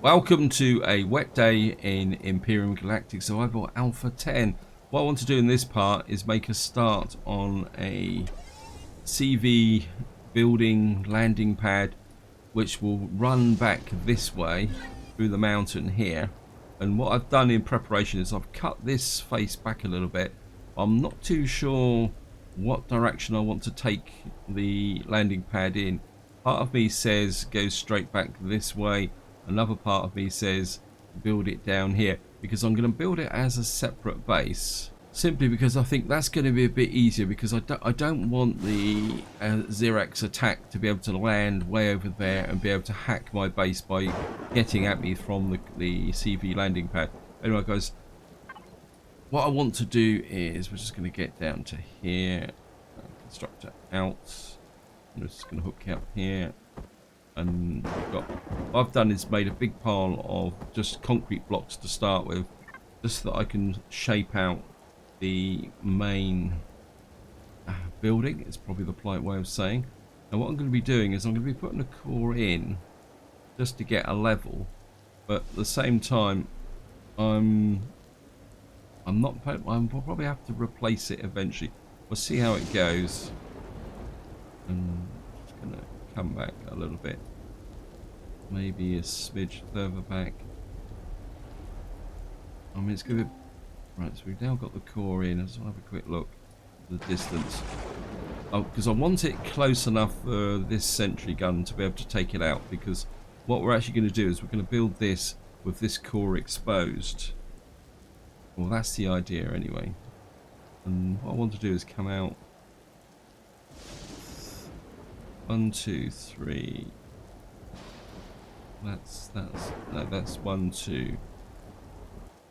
Welcome to a wet day in Empyrion Galactic Survival Alpha 10. What I want to do in this part is make a start on a CV building landing pad which will run back this way through the mountain here. And what I've done in preparation is I've cut this face back a little bit. I'm not too sure what direction I want to take the landing pad in. Part of me says go straight back this way. Another part of me says build it down here, because I'm going to build it as a separate base, simply because I think that's going to be a bit easier, because I don't want the Xerax attack to be able to land way over there and be able to hack my base by getting at me from the CV landing pad. Anyway guys, what I want to do is we're just going to get down to here, constructor out, I'm just going to hook it up here. And what I've done is made a big pile of just concrete blocks to start with, just so that I can shape out the main building. It's probably the polite way of saying. And what I'm going to be doing is I'm going to be putting a core in just to get a level, but at the same time I'll probably have to replace it eventually. We'll see how it goes. And I'm just going to come back a little bit, maybe a smidge further back. I mean, it's going to be right. So we've now got the core in. Let's have a quick look at the distance. Oh, because I want it close enough for this sentry gun to be able to take it out, because what we're actually going to do is we're going to build this with this core exposed. Well, that's the idea anyway. And what I want to do is come out 1, 2, 3. That's 1, 2.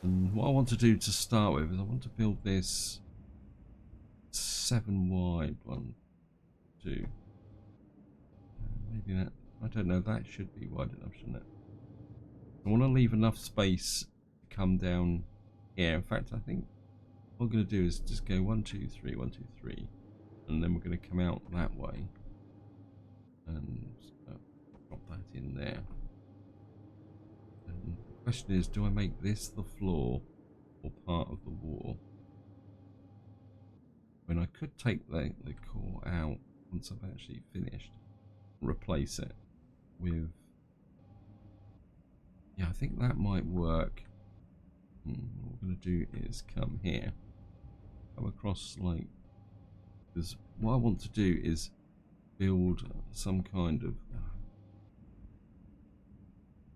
And what I want to do to start with is I want to build this 7 wide. 1, 2. Maybe that. I don't know. That should be wide enough, shouldn't it? I want to leave enough space to come down here. In fact, I think what I'm going to do is just go 1, 2, 3, 1, 2, 3, and then we're going to come out that way. And drop that in there. And the question is, do I make this the floor or part of the wall? When I could take the core out once I've actually finished, replace it with, yeah, I think that might work. What we're going to do is come here, come across like, because what I want to do is build some kind of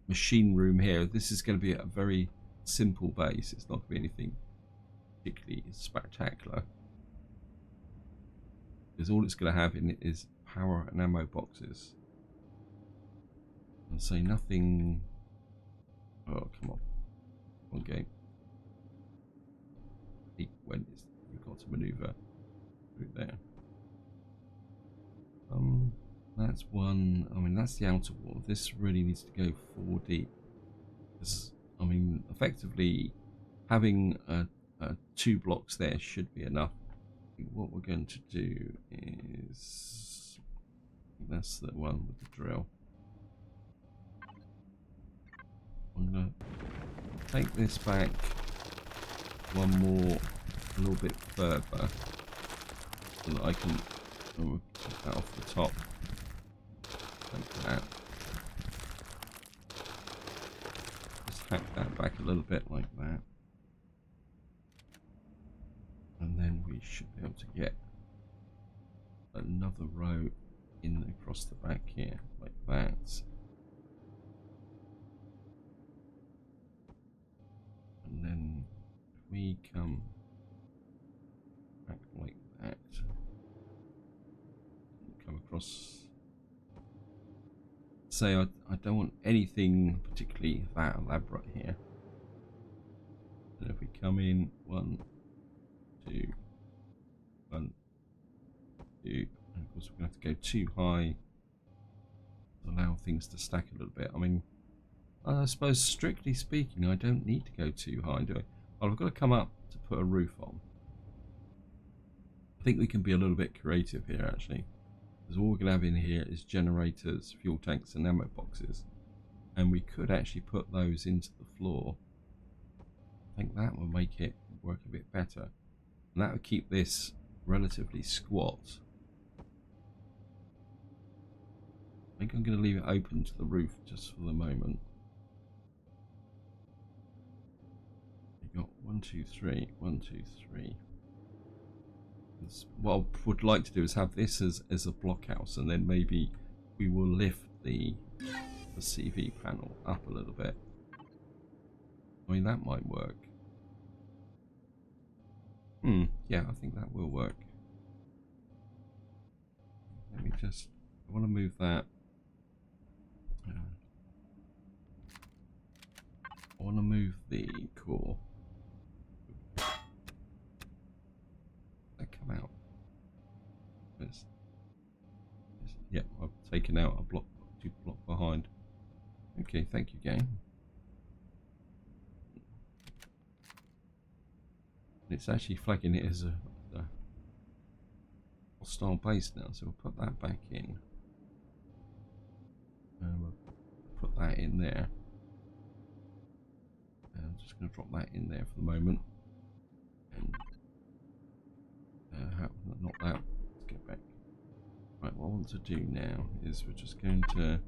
machine room here. This is going to be a very simple base. It's not going to be anything particularly spectacular, because all it's going to have in it is power and ammo boxes. And say nothing. Oh, come on. One game. When you've got to maneuver through there. That's one. I mean, that's the outer wall. This really needs to go 4 deep. Because, I mean, effectively, having 2 blocks there should be enough. What we're going to do is, that's the one with the drill. I'm going to take this back one more, a little bit further, so that I can take that off the top. Like that. Just hack that back a little bit like that. And then we should be able to get another row in across the back here, like that. And then if we come back like that, come across. Say I don't want anything particularly that elaborate here. And if we come in 1, 2, 1, 2, and of course we're going to have to go too high to allow things to stack a little bit. I mean, I suppose strictly speaking I don't need to go too high, do I? Well, I've got to come up to put a roof on. I think we can be a little bit creative here actually. Because all we're going to have in here is generators, fuel tanks and ammo boxes. And we could actually put those into the floor. I think that would make it work a bit better. And that would keep this relatively squat. I think I'm going to leave it open to the roof just for the moment. We've got 1, 2, 3, 1, 2, 3. What I would like to do is have this as a blockhouse, and then maybe we will lift the CV panel up a little bit. I mean, that might work. Yeah, I think that will work. Let me just, I want to move that. I want to move the core. That come out. Yeah, I've taken out a block, 2 block behind. Okay, thank you, game. It's actually flagging it as a hostile base now, so we'll put that back in. We'll put that in there. And I'm just going to drop that in there for the moment. And not that. Let's get back. Right, what I want to do now is we're just going to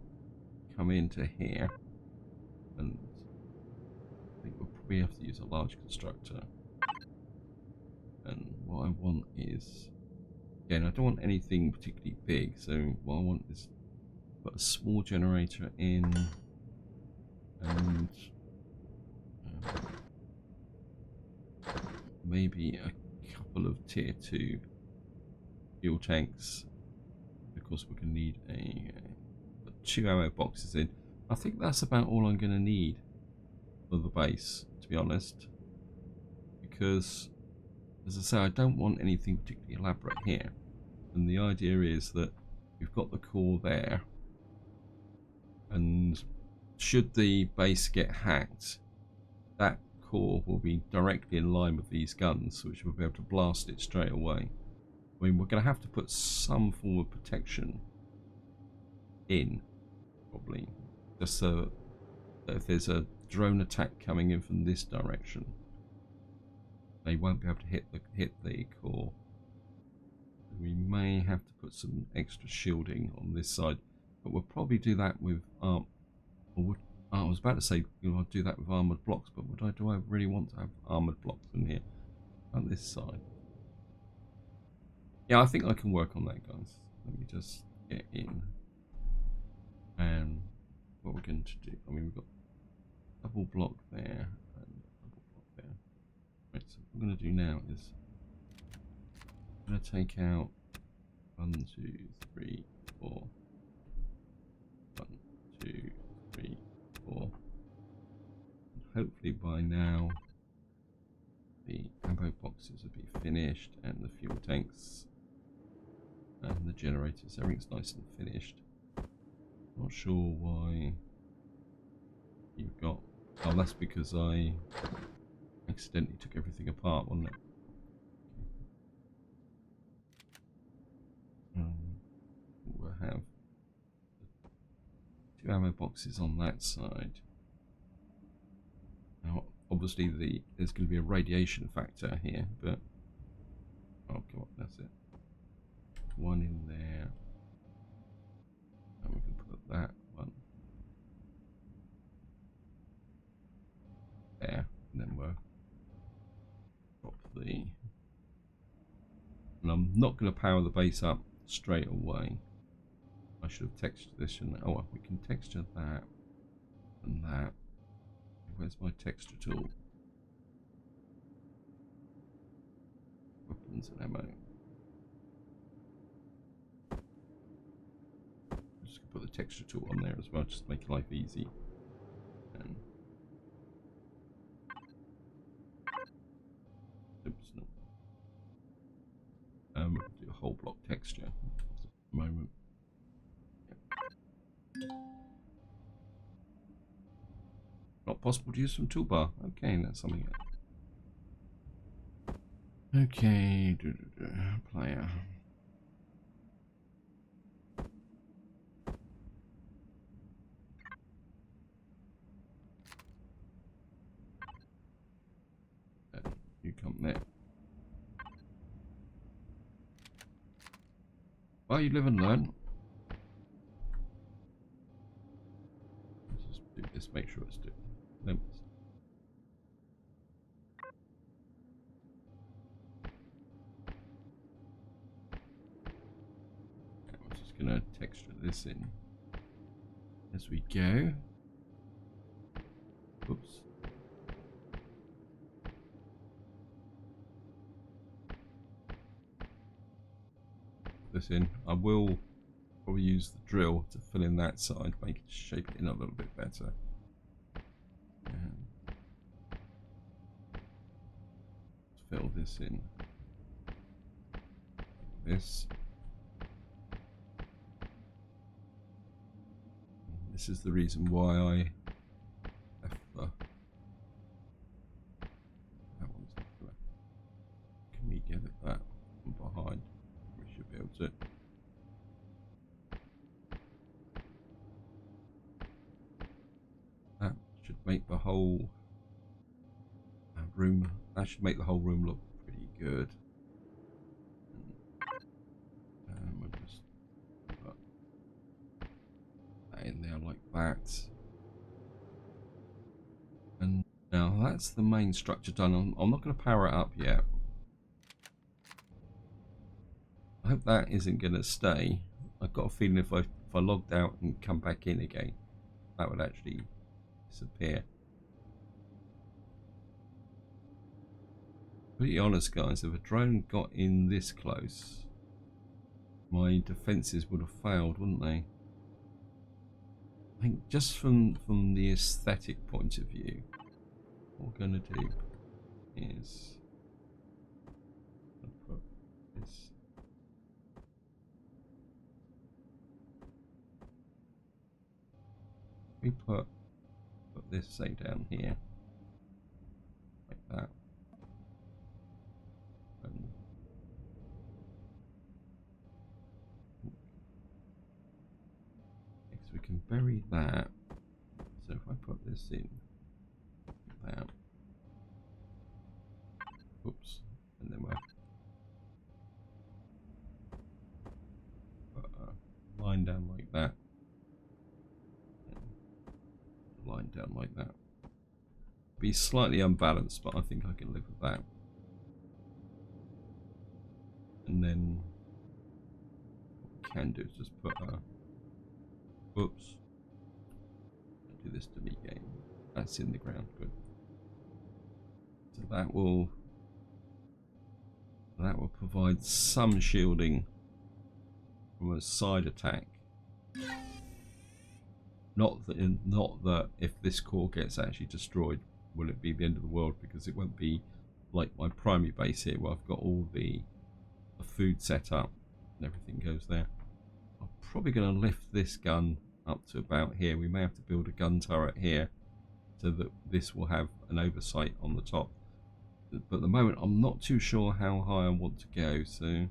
come into here, and I think we'll probably have to use a large constructor. And what I want is, again, I don't want anything particularly big, so what I want is put a small generator in, and maybe a couple of tier 2 fuel tanks. Of course, we're going to need a 2 ammo boxes in. I think that's about all I'm going to need for the base, to be honest, because, as I say, I don't want anything particularly elaborate here. And the idea is that we've got the core there, and should the base get hacked, that core will be directly in line with these guns, which will be able to blast it straight away. I mean, we're going to have to put some form of protection in, probably, just so that if there's a drone attack coming in from this direction, they won't be able to hit the core. We may have to put some extra shielding on this side, but we'll probably do that with I was about to say, I'll do that with armored blocks, but do I really want to have armored blocks in here on this side? Yeah, I think I can work on that, guys. Let me just get in. And what we're going to do, I mean, we've got double block there and double block there. Right, so what I'm going to do now is I'm going to take out 1, 2, 3, 4. 1, 2, 3, 4. And hopefully by now the ammo boxes will be finished, and the fuel tanks and the generators. Everything's nice and finished. Not sure why you've got. Oh, that's because I accidentally took everything apart, wasn't it? We'll have 2 ammo boxes on that side. Now, obviously, there's going to be a radiation factor here, but oh, come on, that's it. 1 in there, and we can put that one there, and then we'll drop the. And I'm not going to power the base up straight away. I should have textured this, and oh, well, we can texture that and that. Where's my texture tool? Weapons and ammo. I'm just going to put the texture tool on there as well, just to make life easy. And oops, no. Do a whole block texture at the moment. Yep. Not possible to use from toolbar. Okay, that's something. Okay, player. come there. Well, you live and learn. Let's just do this, make sure it's doing limits. I'm just going to texture this in as we go. Oops. This in. I will probably use the drill to fill in that side, make it shape it in a little bit better. Fill this in like this. This is the reason why I left the that one's not gonna. Can we get it that from behind? We should be able to. That should make the whole room. That should make the whole room look pretty good. We'll just put that in there like that. And now that's the main structure done. I'm not going to power it up yet. I hope that isn't going to stay. I've got a feeling if I logged out and come back in again, that would actually disappear. To be honest, guys, if a drone got in this close, my defences would have failed, wouldn't they? I think just from the aesthetic point of view, what we're going to do is put this. We put this, say, down here, like that. So we can bury that. So if I put this in, like that. Oops, and then we'll put a line down like that. Line down like that. Be slightly unbalanced, but I think I can live with that. And then what we can do is just put a oops. Don't do this to me, game. That's in the ground, good. So that will provide some shielding from a side attack. Not that if this core gets actually destroyed, will it be the end of the world, because it won't be like my primary base here where I've got all the food set up and everything goes there. I'm probably going to lift this gun up to about here. We may have to build a gun turret here so that this will have an oversight on the top. But at the moment I'm not too sure how high I want to go, so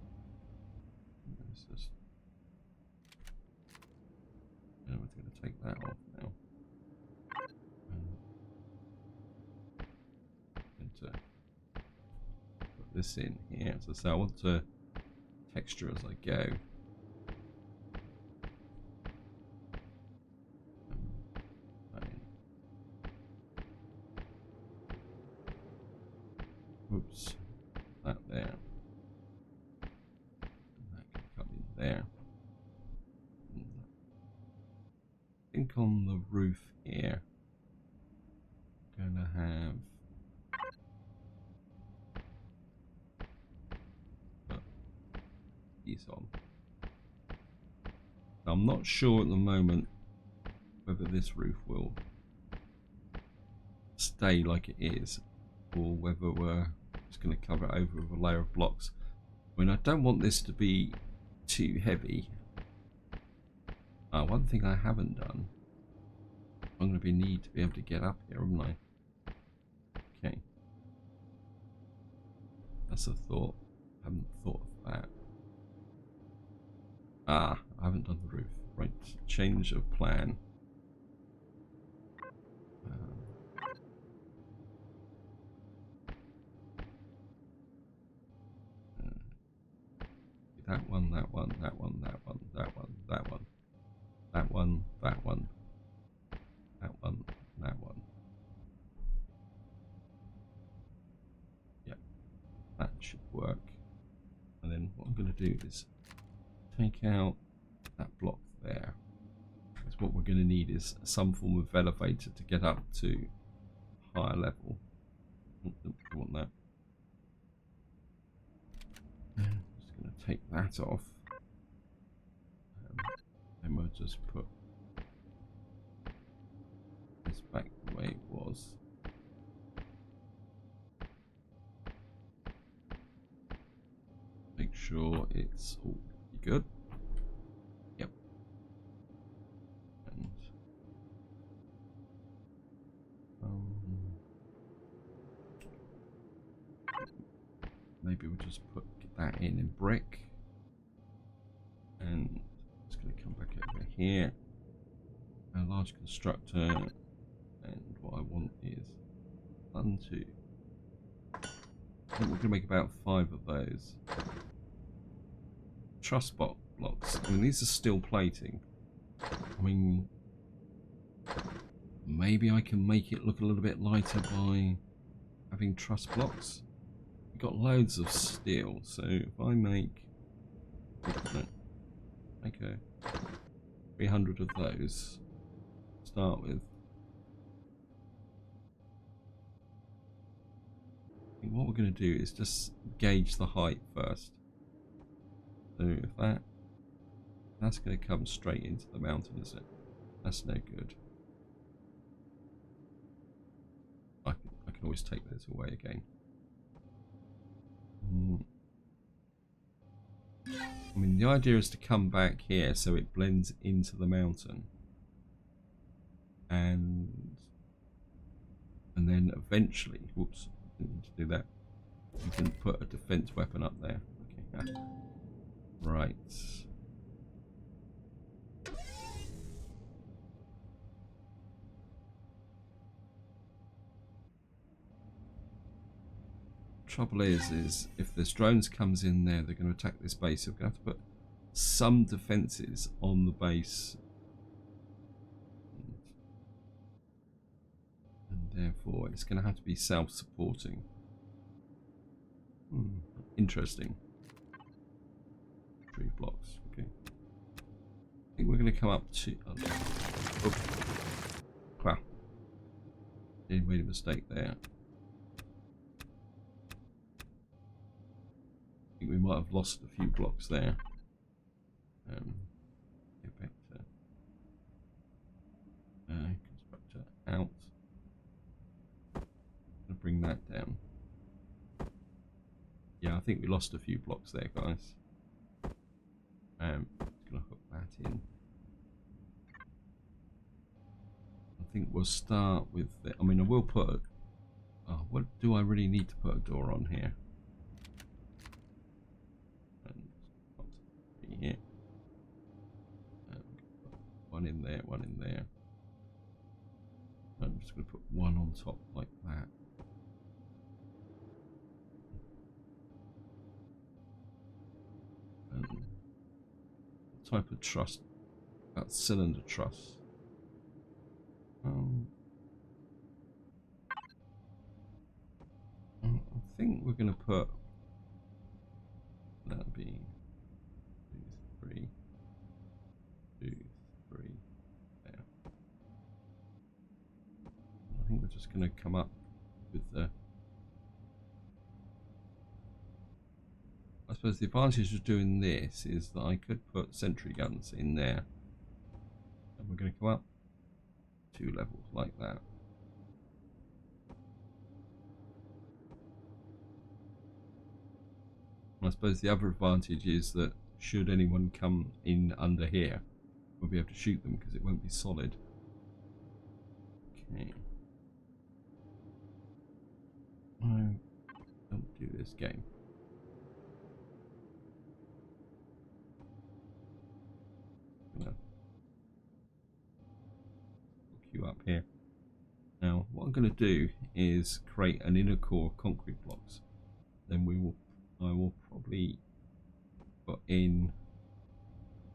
let's just I'm going to take that off now. And to put this in here. So I want to texture as I go. Oops, that there. And that can come in there. I think on the roof here, I'm going to have these on. Now, I'm not sure at the moment whether this roof will stay like it is, or whether we're just going to cover it over with a layer of blocks. I mean, I don't want this to be too heavy. One thing I haven't done, I'm going to need to be able to get up here, haven't I? Okay. That's a thought. I haven't thought of that. I haven't done the roof. Right, change of plan. that one, that one, that one, that one, that one, that one, that one, that one, that one, that one. Yep, that should work. And then what I'm going to do is take out that block there. Because what we're going to need is some form of elevator to get up to higher level. I want that. I'm just going to take that off. And we'll just put this back the way it was. Make sure it's all good. Yep. And maybe we'll just put that in brick. And it's going to come back over here. A large constructor. And what I want is 1, 2. I think we're going to make about 5 of those. Truss blocks. I mean, these are steel plating. I mean, maybe I can make it look a little bit lighter by having truss blocks. We've got loads of steel, so if I make a 300 of those to start with. I think what we're going to do is just gauge the height first. So if that's going to come straight into the mountain, is it? That's no good. I can always take those away again. I mean, the idea is to come back here so it blends into the mountain, and then eventually, whoops, didn't need to do that. You can put a defense weapon up there. Okay, right. Trouble is if there's drones comes in there, they're going to attack this base. So we're going to have to put some defenses on the base, and therefore it's going to have to be self-supporting. Interesting. 3 blocks. Okay. I think we're going to come up to. Oh. Wow. They made a mistake there. I think we might have lost a few blocks there. Get back to constructor out. Gonna bring that down. Yeah, I think we lost a few blocks there, guys. Just gonna hook that in. I think we'll start with the. I mean, I will put. What do I really need to put a door on here? Here. One in there, one in there. I'm just going to put one on top like that. And type of truss, that cylinder truss. I think we're going to put that'd be 3, 2, 3 there. I think we're just going to come up with the. I suppose the advantage of doing this is that I could put sentry guns in there, and we're going to come up 2 levels like that. I suppose the other advantage is that should anyone come in under here, we'll be able to shoot them because it won't be solid. Okay. No, don't do this game. I'm gonna hook you up here. Now, what I'm going to do is create an inner core of concrete blocks. Then I will probably put in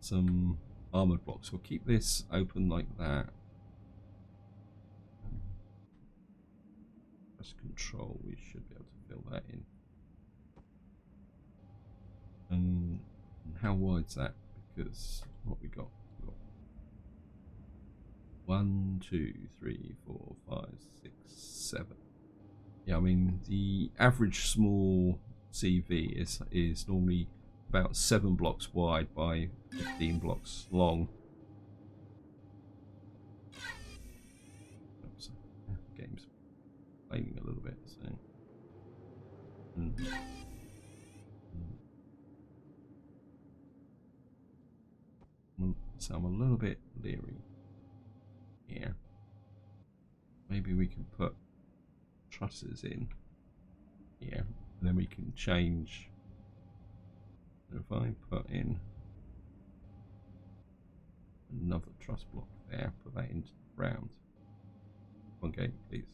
some armored blocks. We'll keep this open like that. Press control, we should be able to fill that in. And how wide's that? Because what we got? 1, 2, 3, 4, 5, 6, 7. Yeah, I mean the average small CV is normally about 7 blocks wide by 15 blocks long. Oops, game's playing a little bit, so. So I'm a little bit leery here. Maybe we can put trusses in here, and then we can change. So if I put in another truss block there, put that into the ground. One game, please.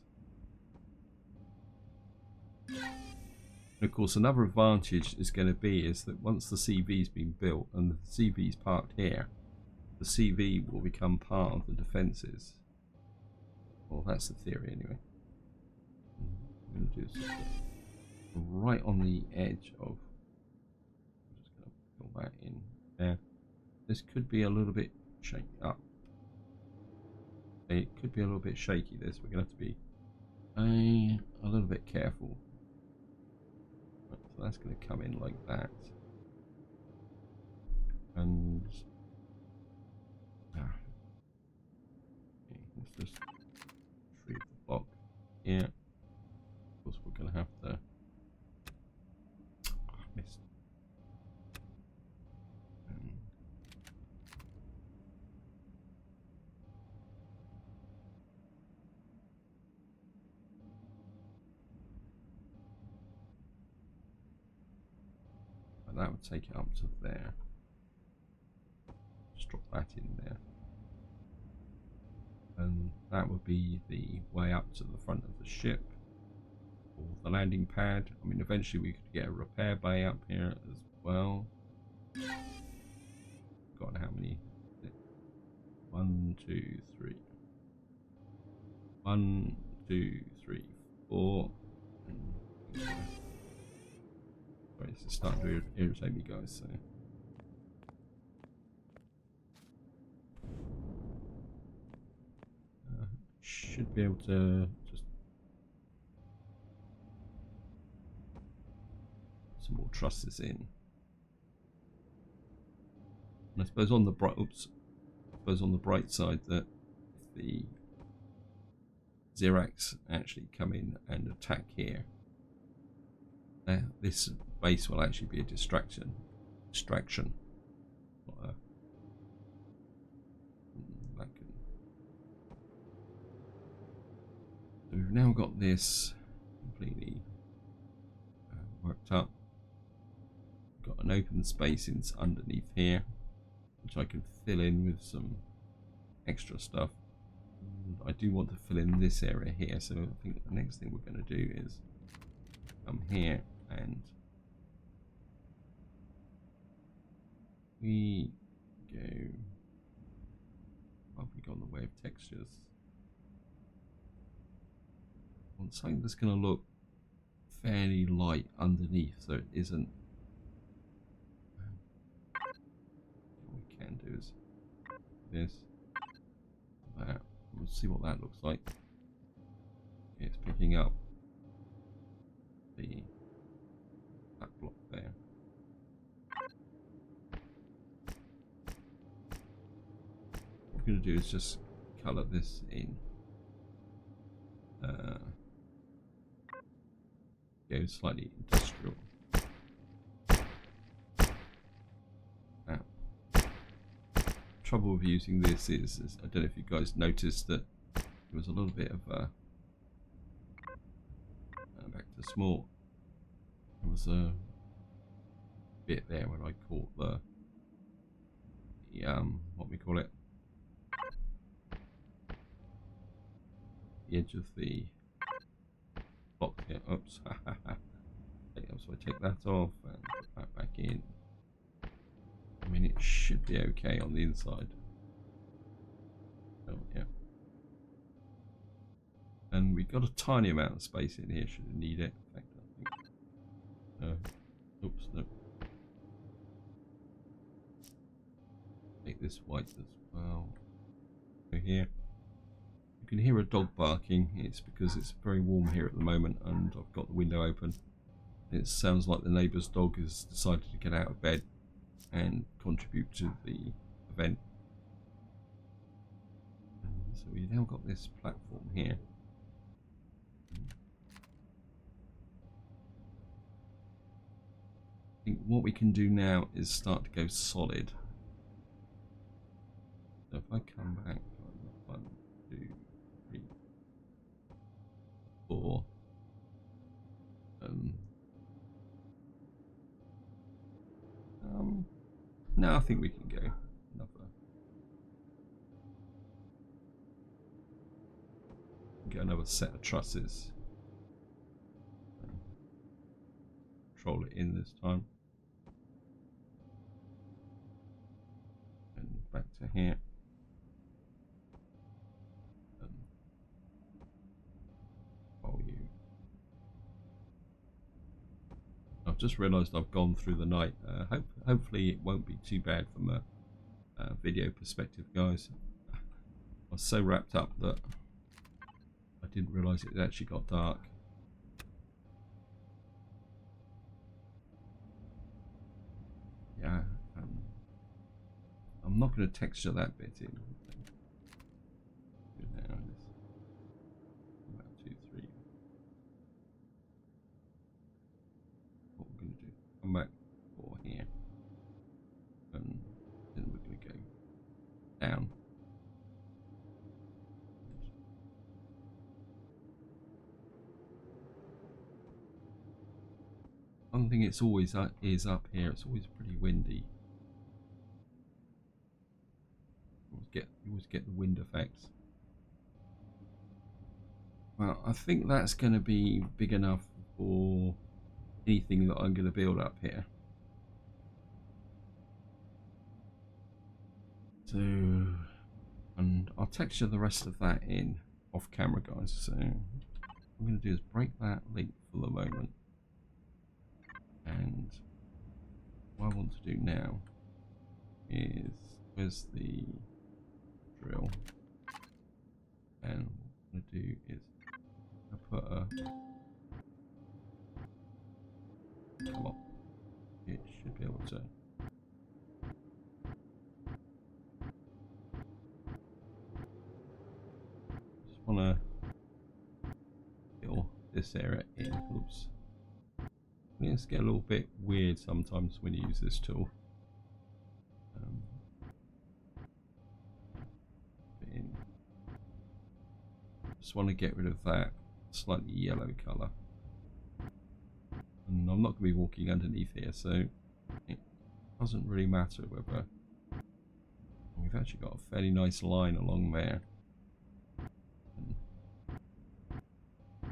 And of course, another advantage is going to be is that once the CV's been built and the CV's parked here, the CV will become part of the defences. Well, that's the theory anyway. I'm going to do this right on the edge of. I'm just going to fill that in there. This could be a little bit shaky up. It could be a little bit shaky. This we're going to have to be a little bit careful. Right, so that's going to come in like that, and okay, let's just retrieve the block here. Of course, we're going to have to. Missed. That would take it up to there. Just drop that in there. And that would be the way up to the front of the ship or the landing pad. I mean, eventually we could get a repair bay up here as well. God, how many? 1, 2, 3. 1, 2, 3, 4. Sorry, this is starting to irritate me, guys. So. Should be able to just put some more trusses in. And I suppose on the bright side that if the Xerax actually come in and attack here, this base will actually be a distraction. Not a, that can. So we've now got this completely worked up. Got an open space underneath here, which I can fill in with some extra stuff. And I do want to fill in this area here, so I think the next thing we're going to do is come here and we go. Well, we go on the way of textures. I want something that's going to look fairly light underneath, so it isn't. What we can do is this, that. We'll see what that looks like. It's picking up that block there. What we're going to do is just colour this in. Go slightly industrial. Now, trouble with using this is I don't know if you guys noticed that there was a little bit of back to small. There was a bit there when I caught the what we call it, the edge of the block here. Oops. So I take that off and put that back in. mean, it should be okay on the inside. Oh, yeah. And we've got a tiny amount of space in here, should we need it. In fact, I think. No. Oops, no. Make this white as well. Go here. You can hear a dog barking. It's because it's very warm here at the moment and I've got the window open. It sounds like the neighbour's dog has decided to get out of bed and contribute to the event. So we've now got this platform here. I think what we can do now is start to go solid. So if I come back, 1, 2, 3, 4. No, I think we can go another set of trusses. Control it in this time. And back to here. Volume. I've just realised I've gone through the night. Hopefully it won't be too bad from a video perspective, guys. I was so wrapped up that I didn't realise it actually got dark. Yeah, I'm not going to texture that bit in. Now, 2, 3. What we're going to do? Come back for here, and then we're going to go down. One thing it's always is up here. It's always pretty windy. You always get the wind effects. Well, I think that's going to be big enough for anything that I'm going to build up here. So, and I'll texture the rest of that in off camera, guys. So what I'm going to do is break that link for the moment. And what I want to do now is, where's the drill? And what I'm going to do is I put a, come on, it should be able to. Just want to fill this area in. Oops. It's get a little bit weird sometimes when you use this tool. Just want to get rid of that slightly yellow colour. And I'm not going to be walking underneath here, so it doesn't really matter whether. We've actually got a fairly nice line along there. And I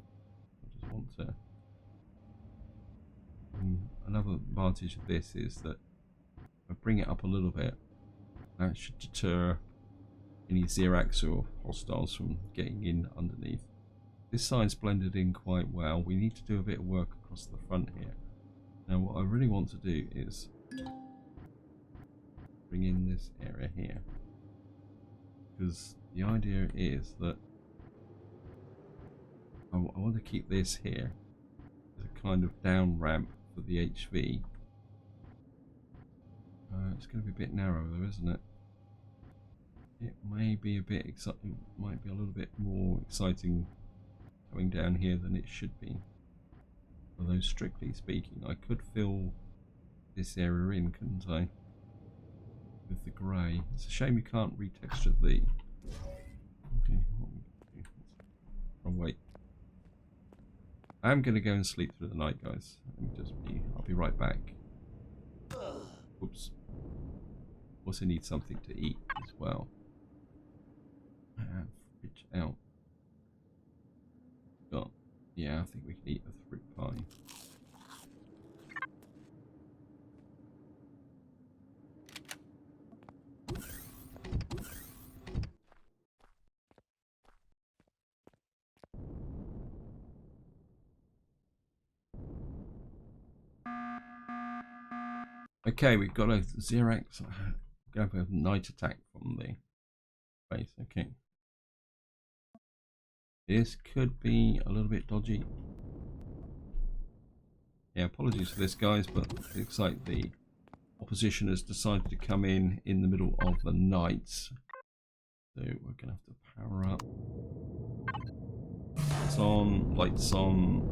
just want to. Another advantage of this is that if I bring it up a little bit, that should deter any Xerax or hostiles from getting in underneath. This side's blended in quite well. We need to do a bit of work across the front here. Now what I really want to do is bring in this area here, because the idea is that I want to keep this here as a kind of down ramp for the HV. It's going to be a bit narrow though, isn't it? It may be a bit exciting, might be a little bit more exciting coming down here than it should be. Although strictly speaking, I could fill this area in, couldn't I? With the grey. It's a shame you can't retexture the. Okay, what we do? Wrong way. I'm going to go and sleep through the night, guys. I'll be right back. Oops. Also need something to eat as well. Fridge out. Got. Yeah, I think we can eat a fruit pie. Okay, we've got a Xerax. Going for a night attack from the base. Okay. This could be a little bit dodgy. Yeah, apologies for this, guys, but it looks like the opposition has decided to come in the middle of the night. So we're going to have to power up. It's on, lights on.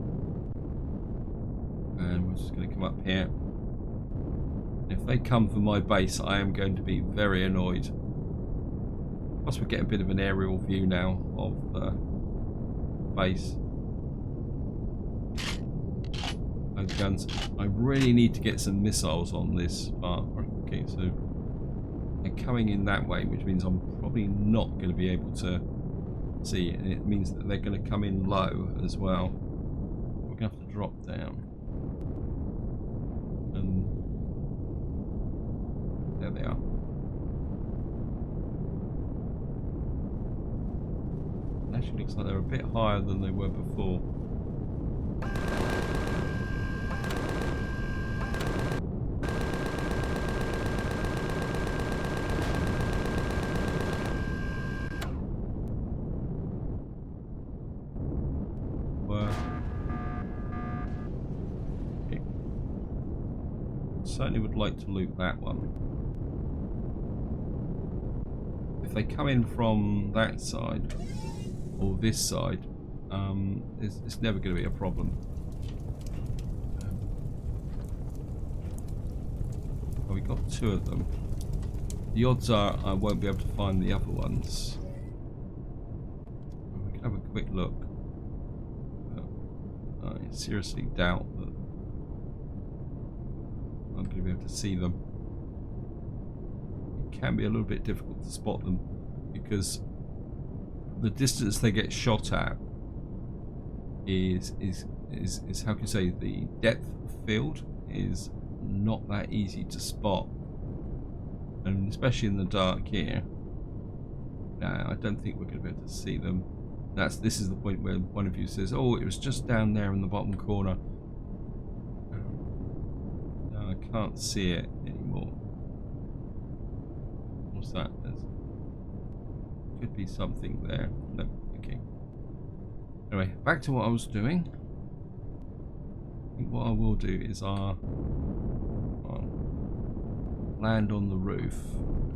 And we're just going to come up here. If they come for my base, I am going to be very annoyed. Plus we get a bit of an aerial view now of the base. Those guns. I really need to get some missiles on this part. Okay, so they're coming in that way, which means I'm probably not going to be able to see it. And it means that they're going to come in low as well. We're going to have to drop down. And there they are. It actually looks like they're a bit higher than they were before. Okay. Certainly would like to loot that one. If they come in from that side or this side, it's never going to be a problem. Well, we got two of them. The odds are I won't be able to find the other ones. We can have a quick look. I seriously doubt that I'm going to be able to see them. It can be a little bit difficult to spot them because the distance they get shot at is how can you say, the depth of field is not that easy to spot, and especially in the dark here. Now I don't think we're going to be able to see them. This is the point where one of you says, "Oh, it was just down there in the bottom corner." No, I can't see it anymore. What's that? There's could be something there. No, okay. Anyway, back to what I was doing. I think what I will do is I'll land on the roof.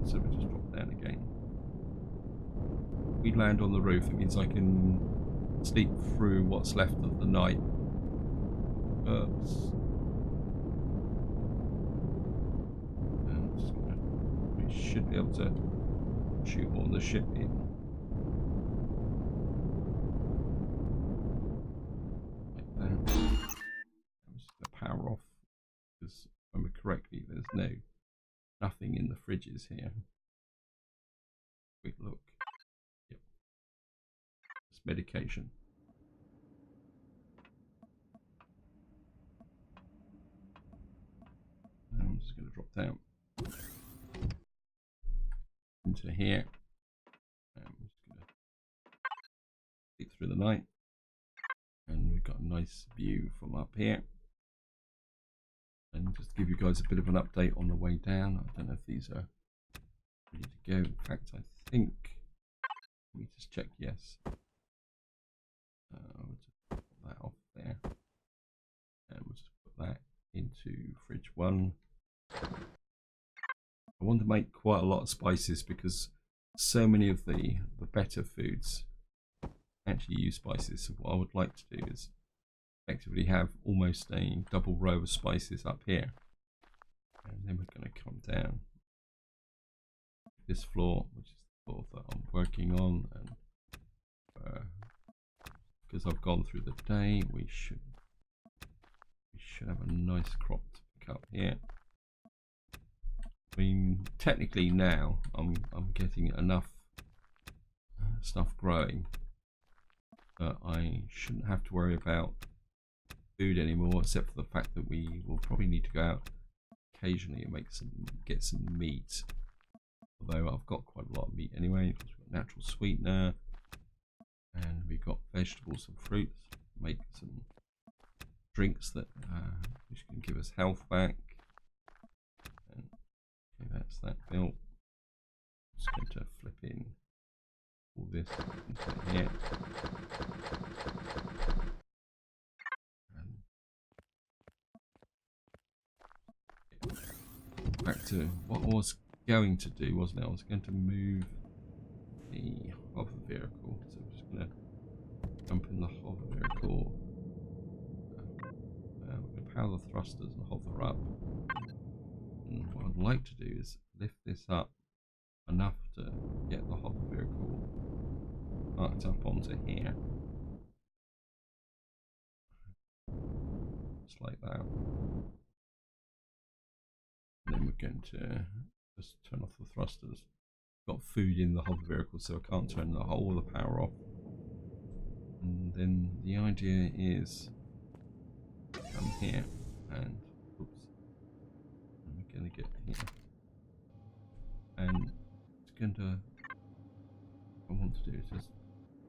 So we just drop down again. If we land on the roof, it means I can sleep through what's left of the night. Oops. I'm just gonna, we should be able to shoot all the ship in. Like that. I'm just going to power off because if I remember correctly, there's nothing in the fridges here. Quick look. Yep. It's medication. I'm just going to drop down into here. I'm just going to sleep through the night. And we've got a nice view from up here. And just to give you guys a bit of an update on the way down. I don't know if these are ready to go. In fact, I think, let me just check, yes. We'll just put that off there. And we'll just put that into fridge 1. I want to make quite a lot of spices because so many of the better foods actually use spices. So what I would like to do is effectively have almost a double row of spices up here, and then we're going to come down this floor, which is the floor that I'm working on, and because I've gone through the day, we should have a nice crop to pick up here. I mean, technically now I'm getting enough stuff growing that I shouldn't have to worry about food anymore, except for the fact that we will probably need to go out occasionally and get some meat. Although I've got quite a lot of meat anyway. We've got natural sweetener, and we've got vegetables and fruits. Make some drinks that which can give us health back. Okay, that's that built. Just going to flip in all this into here. And back to what I was going to do, wasn't it? I was going to move the hover vehicle. So I'm just going to jump in the hover vehicle. We're going to power the thrusters and hover up. And what I'd like to do is lift this up enough to get the hover vehicle parked up onto here. Just like that. And then we're going to just turn off the thrusters. Got food in the hover vehicle, so I can't turn all the power off. And then the idea is come here and oops. And we're going to get here. And it's going to what I want to do is just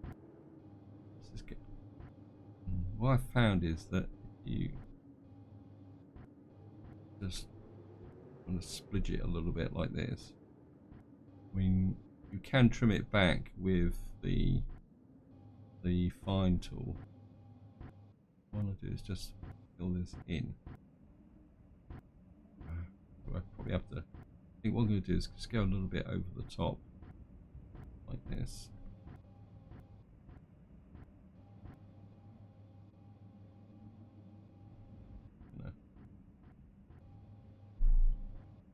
let's just get what I found is that if you just want to split it a little bit like this, I mean you can trim it back with the fine tool. What I want to do is just fill this in. I probably have to. I think what I'm going to do is just go a little bit over the top, like this.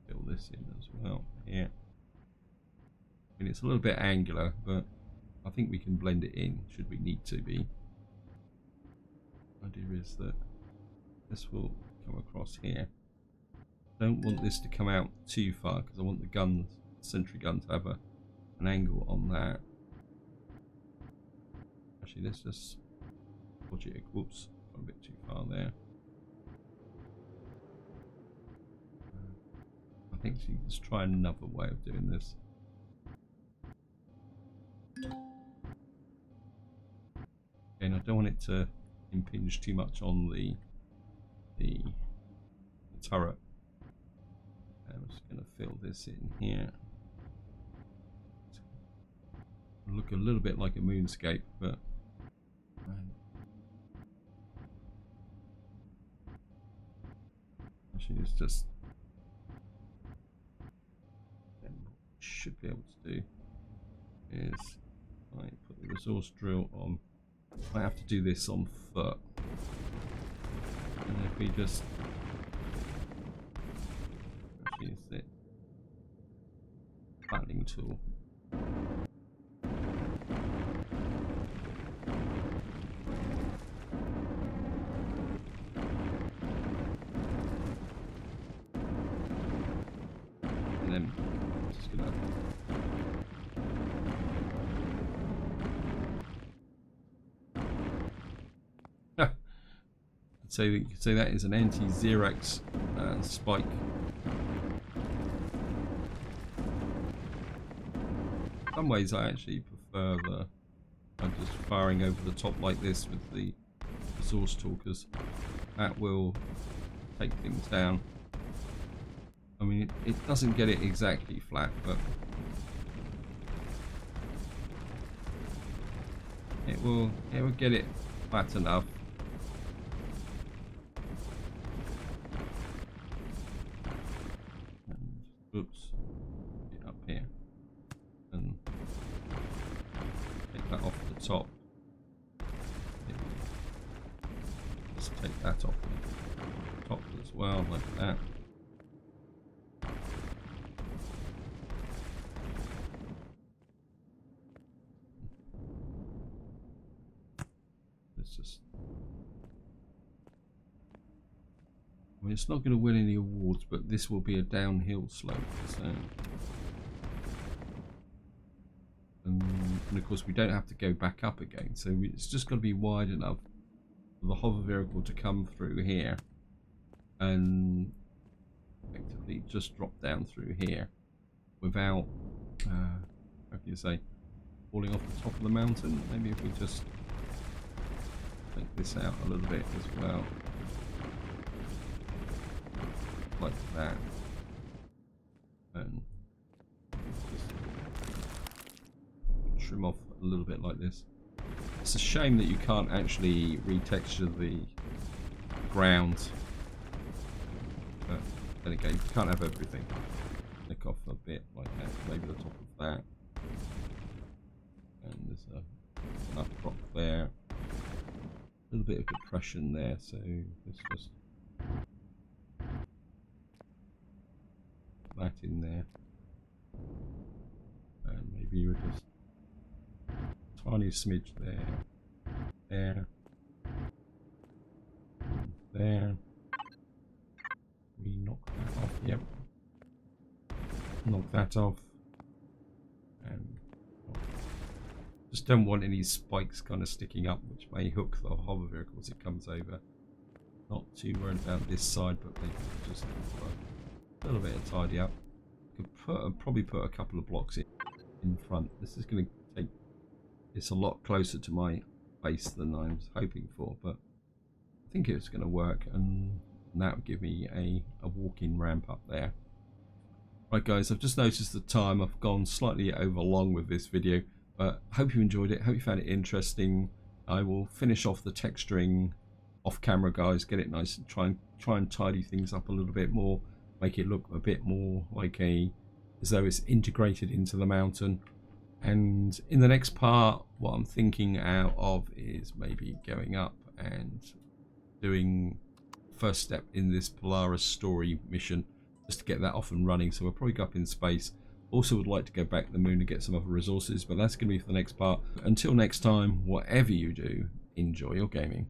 Fill this in as well here. I mean, it's a little bit angular, but I think we can blend it in should we need to be. The idea is that this will come across here. Don't want this to come out too far because I want the sentry gun to have an angle on that. Actually, let's just watch it. Whoops, gone a bit too far there. I think let's try another way of doing this. Again, I don't want it to impinge too much on the turret. I'm just going to fill this in here. Look a little bit like a moonscape, but actually it's just what should be able to do is I put the resource drill on. I have to do this on foot, and if we just use the flattening tool. And then I'm just gonna so you could say that is an anti-Xerax spike. In some ways I actually prefer just firing over the top like this with the resource tool, because that will take things down. I mean it doesn't get it exactly flat, but it will get it flat enough. Oops, get up here and take that off the top. Just take that off the top as well, like that. Let's just. I mean, it's not going to win any awards, but this will be a downhill slope. So, and of course, we don't have to go back up again. So it's just got to be wide enough for the hover vehicle to come through here and effectively just drop down through here without, how can you say, falling off the top of the mountain. Maybe if we just take this out a little bit as well. Like that, trim off a little bit like this. It's a shame that you can't actually retexture the ground. But then again, you can't have everything. Nick off a bit like that, maybe the top of that. And there's enough drop there. A little bit of depression there, so let's just put that in there. And maybe you just tiny smidge there, there, there. We knock that off, yep. Knock that off. And just don't want any spikes kind of sticking up, which may hook the hover vehicle as it comes over. Not too worried about this side, but maybe just a little bit of tidy up. Could probably put a couple of blocks in front. This is going to take it's a lot closer to my base than I was hoping for, but I think it's going to work, and that would give me a walk-in ramp up there. Right guys, I've just noticed the time. I've gone slightly over long with this video, but hope you enjoyed it, hope you found it interesting. I will finish off the texturing off camera, guys, get it nice and try and tidy things up a little bit more, make it look a bit more like as though it's integrated into the mountain. And in the next part, what I'm thinking out of is maybe going up and doing first step in this Polaris story mission, just to get that off and running. So we'll probably go up in space. Also would like to go back to the moon and get some other resources, but that's going to be for the next part. Until next time, whatever you do, enjoy your gaming.